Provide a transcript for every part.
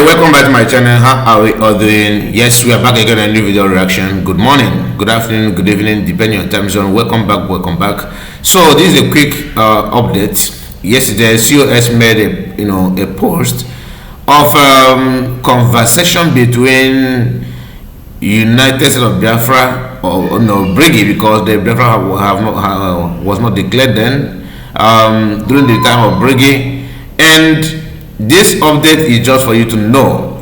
Hi, welcome back to my channel. How are we all doing? Yes, we are back again on a new video reaction. Good morning, good afternoon, good evening, depending on time zone. Welcome back, welcome back. So this is a quick update. Yesterday, COS made a post of conversation between United States of Biafra or no Briggy, because the Biafra was not declared then during the time of Briggy. And this update is just for you to know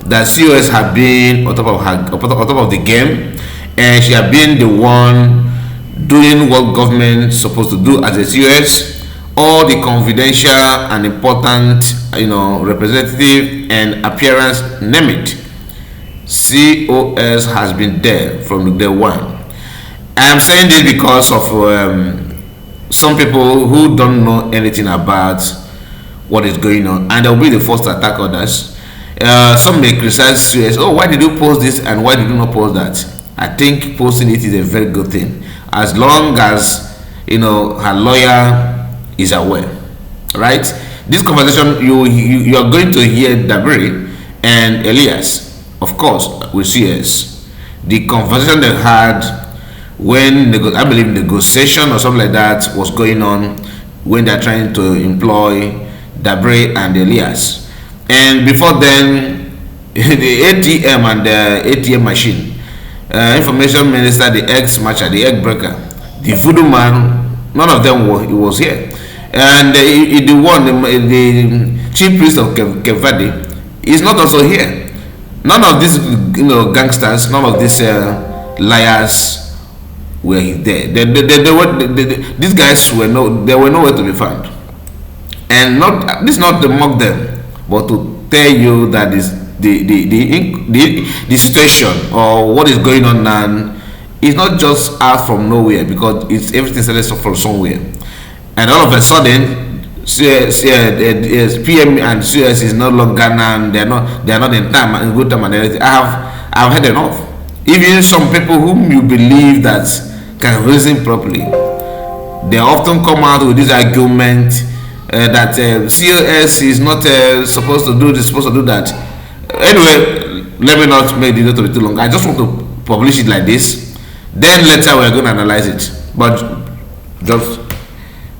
that COS have been on top of the game, and she have been the one doing what government is supposed to do as a COS. All the confidential and important representative and appearance, name it, COS has been there from day one. I am saying this because of some people who don't know anything about what is going on, and they'll be the first to attack others. Some may criticize COS. Oh, why did you post this and why did you not post that? I think posting it is a very good thing, as long as her lawyer is aware, right? This conversation you are going to hear Dabiri and Elias, of course, with CS. The conversation they had when I believe negotiation or something like that was going on, when they're trying to employ Dabiri and Elias. And before then, the ATM and the ATM machine, information minister, the ex-matcher, the egg breaker, the voodoo man, none of them was here. And the chief priest of Kevadi is not also here. None of these gangsters, none of these liars were there. These guys were nowhere to be found. And this is not to mock them, but to tell you that the situation or what is going on now is not just out from nowhere, because everything started from somewhere. And all of a sudden, PM and CS is no longer now. They are not in good time and everything. I've had enough. Even some people whom you believe that can reason properly, they often come out with this argument that COS is not supposed to do this, supposed to do that. Anyway, let me not make the video to be too long. I just want to publish it like this. Then later we're going to analyze it. But just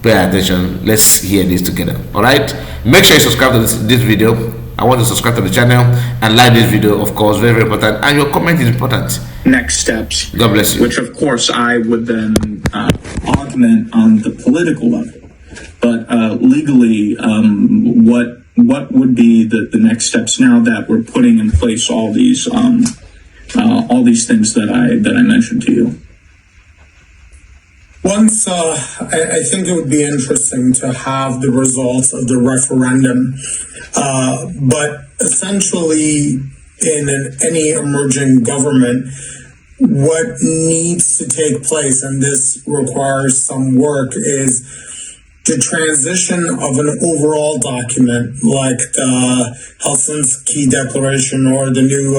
pay attention. Let's hear this together. All right. Make sure you subscribe to this video. I want to subscribe to the channel and like this video, of course, very, very important. And your comment is important. Next steps. God bless you. Which, of course, I would then augment on the political level. But legally, what would be the next steps now that we're putting in place all these things that I mentioned to you? Once, I think it would be interesting to have the results of the referendum, but essentially in any emerging government, what needs to take place, and this requires some work, is the transition of an overall document like the Helsinki Declaration or the new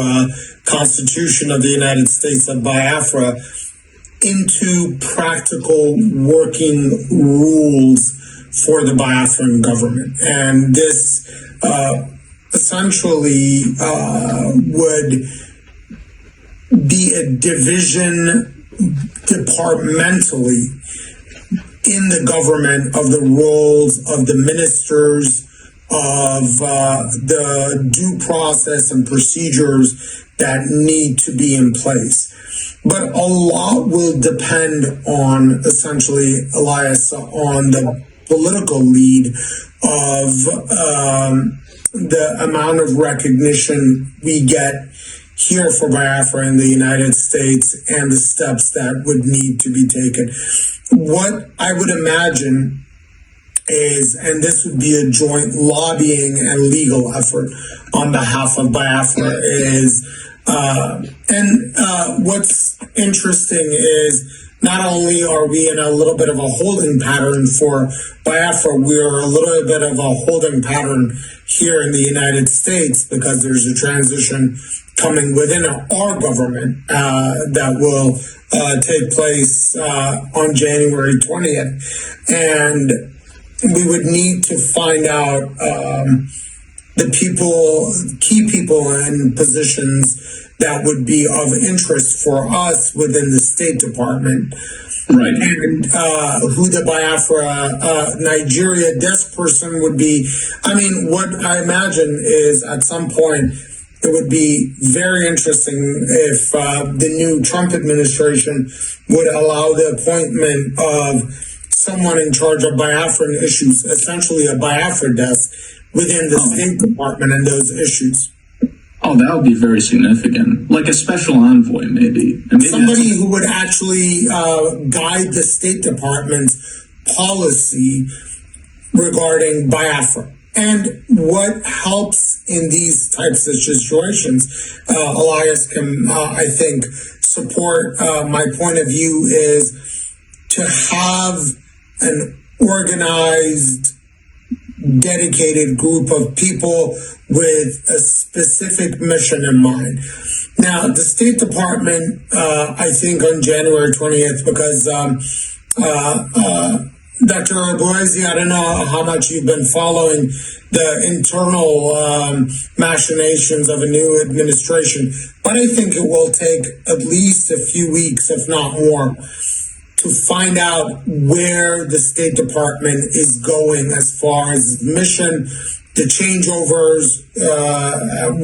Constitution of the United States of Biafra into practical working rules for the Biafran government. And this essentially would be a division departmentally in the government of the roles of the ministers, of the due process and procedures that need to be in place. But a lot will depend on, essentially, Elias, on the political lead of the amount of recognition we get here for Biafra in the United States and the steps that would need to be taken. What I would imagine is, and this would be a joint lobbying and legal effort on behalf of Biafra, is, what's interesting is not only are we in a little bit of a holding pattern for Biafra, we are a little bit of a holding pattern here in the United States, because there's a transition coming within our government that will take place on January 20th. And we would need to find out the key people in positions that would be of interest for us within the State Department. Right. And who the Biafra Nigeria desk person would be. I mean, what I imagine is at some point it would be very interesting if the new Trump administration would allow the appointment of someone in charge of Biafran issues, essentially a Biafra desk within the State Department and those issues. Oh, that would be very significant. Like a special envoy, maybe. And maybe somebody who would actually guide the State Department's policy regarding Biafra. And what helps in these types of situations, Elias can, I think, support my point of view, is to have an organized, dedicated group of people with a specific mission in mind. Now, the State Department, I think on January 20th, because Dr. Boise, I don't know how much you've been following the internal machinations of a new administration, but I think it will take at least a few weeks, if not more, to find out where the State Department is going as far as its mission, the changeovers.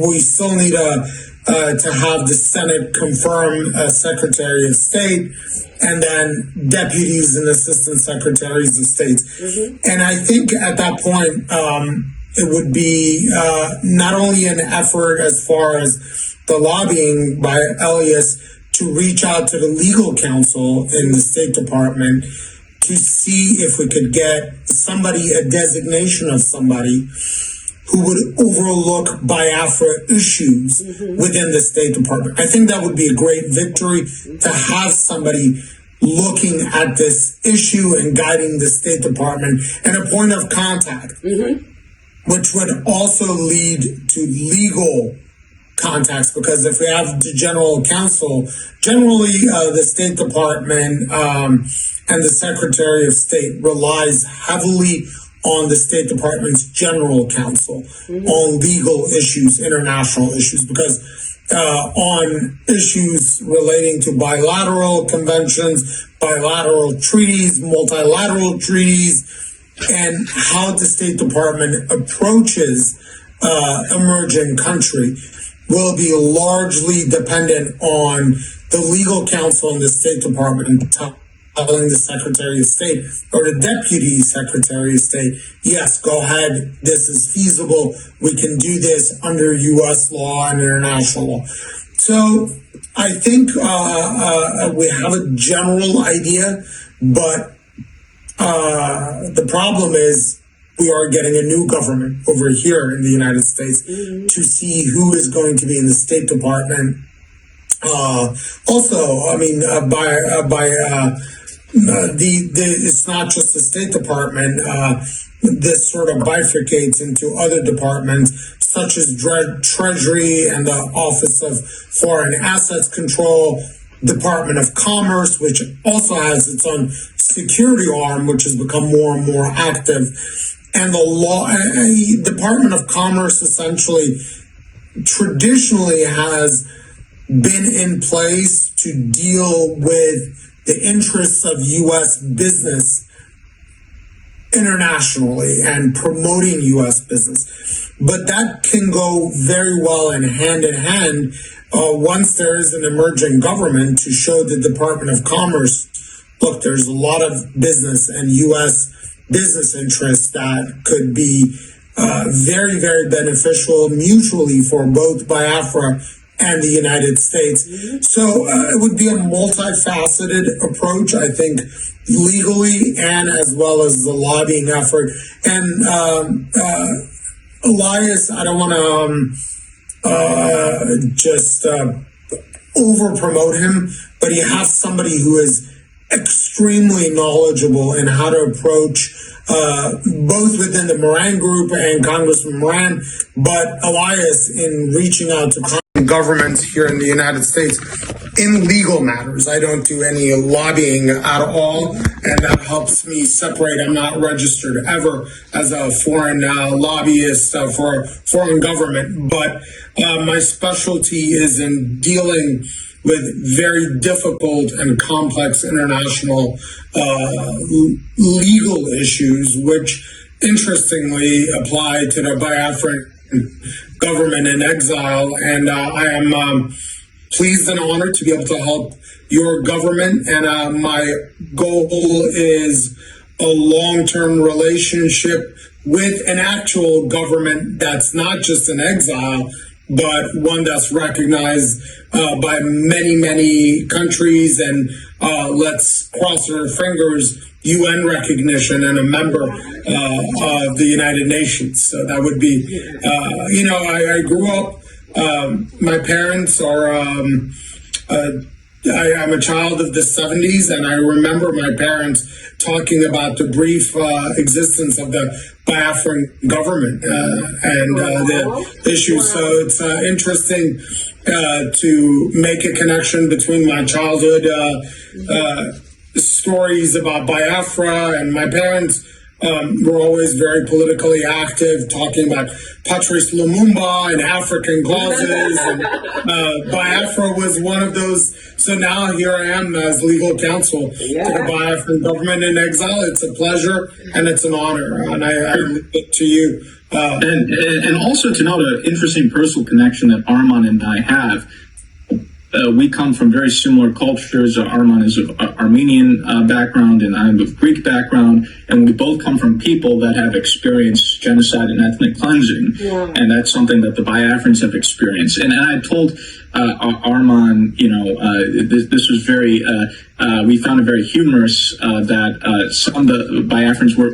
We still need to have the Senate confirm a Secretary of State, and then deputies and assistant secretaries of state. Mm-hmm. And I think at that point, it would be not only an effort as far as the lobbying by Elias to reach out to the legal counsel in the State Department to see if we could get somebody, a designation of somebody who would overlook Biafra issues within the State Department. I think that would be a great victory to have somebody looking at this issue and guiding the State Department and a point of contact, which would also lead to legal contacts, because if we have the general counsel, generally the State Department and the Secretary of State relies heavily on the State Department's general counsel on legal issues, international issues, because on issues relating to bilateral conventions, bilateral treaties, multilateral treaties, and how the State Department approaches emerging country will be largely dependent on the legal counsel in the State Department telling the Secretary of State or the Deputy Secretary of State, yes, go ahead, this is feasible, we can do this under U.S. law and international law. So I think we have a general idea, but the problem is we are getting a new government over here in the United States to see who is going to be in the State Department. Also, I mean, it's not just the State Department. This sort of bifurcates into other departments, such as Treasury and the Office of Foreign Assets Control, Department of Commerce, which also has its own security arm, which has become more and more active. And the Department of Commerce essentially traditionally has been in place to deal with the interests of U.S. business internationally and promoting U.S. business. But that can go very well in hand once there is an emerging government to show the Department of Commerce, look, there's a lot of business and U.S. business interests that could be very, very beneficial mutually for both Biafra and the United States. So it would be a multifaceted approach, I think, legally and as well as the lobbying effort. And Elias, I don't want to just over promote him, but he has somebody who is extremely knowledgeable in how to approach both within the Moran Group and Congressman Moran, but Elias in reaching out to governments here in the United States in legal matters. I don't do any lobbying at all, and that helps me separate. I'm not registered ever as a foreign lobbyist for a foreign government, but my specialty is in dealing with very difficult and complex international legal issues, which interestingly apply to the Biafran government in exile. And I am pleased and honored to be able to help your government. And my goal is a long-term relationship with an actual government that's not just in exile, but one that's recognized by many, many countries, and let's cross our fingers, UN recognition and a member of the United Nations. So that would be, I grew up, my parents are, I'm a child of the 70s, and I remember my parents talking about the brief existence of the Biafran government and the issues. So it's interesting to make a connection between my childhood stories about Biafra, and my parents were always very politically active, talking about Patrice Lumumba and African causes, and Biafra was one of those. So now here I am as legal counsel to the Biafran government in exile. It's a pleasure and it's an honor, and I leave it to you. And also to note an interesting personal connection that Arman and I have. We come from very similar cultures. Arman is of Armenian background, and I'm of Greek background, and we both come from people that have experienced genocide and ethnic cleansing, and that's something that the Biafrans have experienced. And I told Arman, this was very, we found it very humorous that some of the Biafrans were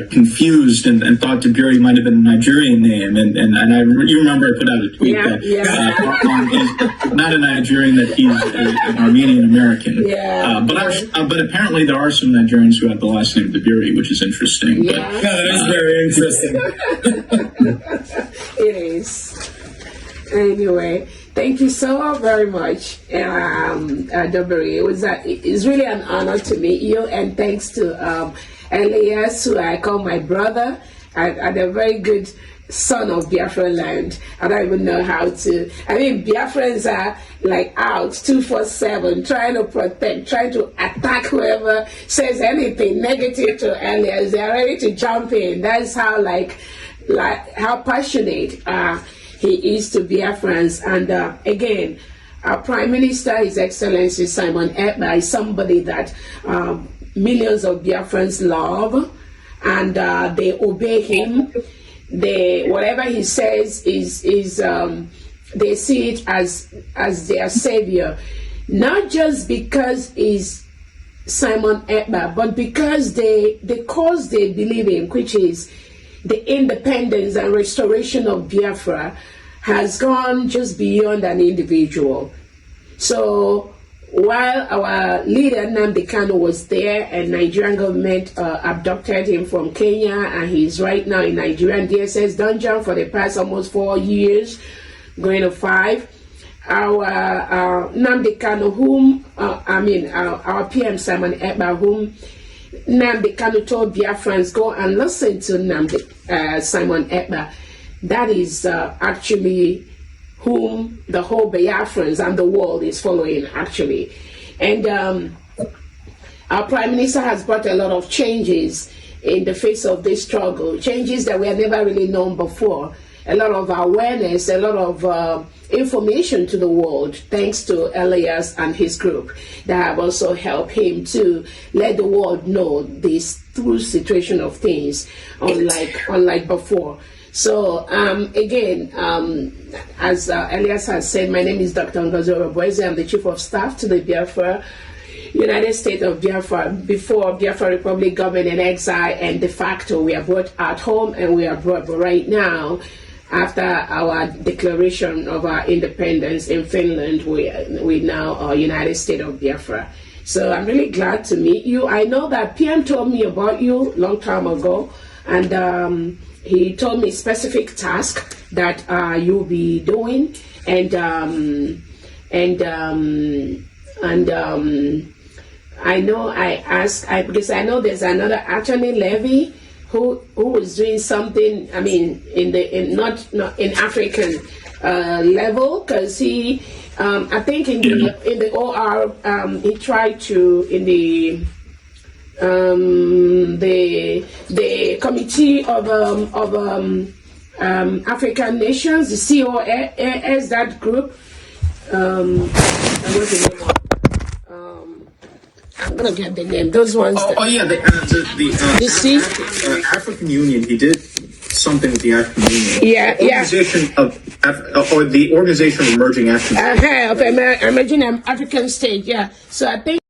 confused and thought Dabiri might have been a Nigerian name, and you remember I put out a tweet that Arman is not a Nigerian, that he's an Armenian American. But apparently there are some Nigerians who have the last name Dabiri, which is interesting. That is very interesting. It is. Anyway, thank you so very much, Dabiri. It's really an honor to meet you, and thanks to Elias, who I call my brother, and a very good son of Biafran land. I don't even know how to. I mean, Biafrans are like out 24/7, trying to protect, trying to attack whoever says anything negative to Elias. They are ready to jump in. That's how how passionate he is to Biafrans. And again, our Prime Minister, His Excellency Simon Ekpa, is somebody that millions of Biafrans love, and they obey him. Whatever he says is they see it as their savior, not just because he's Simon Ekpa, but because the cause they believe in, which is the independence and restoration of Biafra, has gone just beyond an individual. So while our leader Nnamdi Kanu was there, and Nigerian government abducted him from Kenya, and he's right now in Nigerian DSS dungeon for the past almost 4 years, going to 5. Our Nnamdi Kanu, our PM Simon Ekpa, whom Nnamdi Kanu told Biafrans, go and listen to Simon Ekpa. That is actually whom the whole Biafrans and the world is following, actually. And our Prime Minister has brought a lot of changes in the face of this struggle, changes that we have never really known before. A lot of awareness, a lot of information to the world, thanks to Elias and his group, that have also helped him to let the world know this true situation of things, unlike before. So again, as Elias has said, my name is Dr. Ngozi Oroboeze. I'm the Chief of Staff to the Biafra, United States of Biafra, before Biafra Republic government in exile, and de facto we are both at home and we are abroad. But right now, after our declaration of our independence in Finland, we now are United States of Biafra. So I'm really glad to meet you. I know that PM told me about you a long time ago, and he told me specific task that you'll be doing, and I know I asked because I know there's another attorney Levy who was doing something. I mean, not in African level, because he I think in the OR he tried to in the Committee of African Nations, the COAS, that group. What's the name of? I'm gonna get the name. Those ones. The African Union. He did something with the African Union. Yeah, Organization of or the Organization of Emerging African. Of Emerging African State. Yeah. So I think.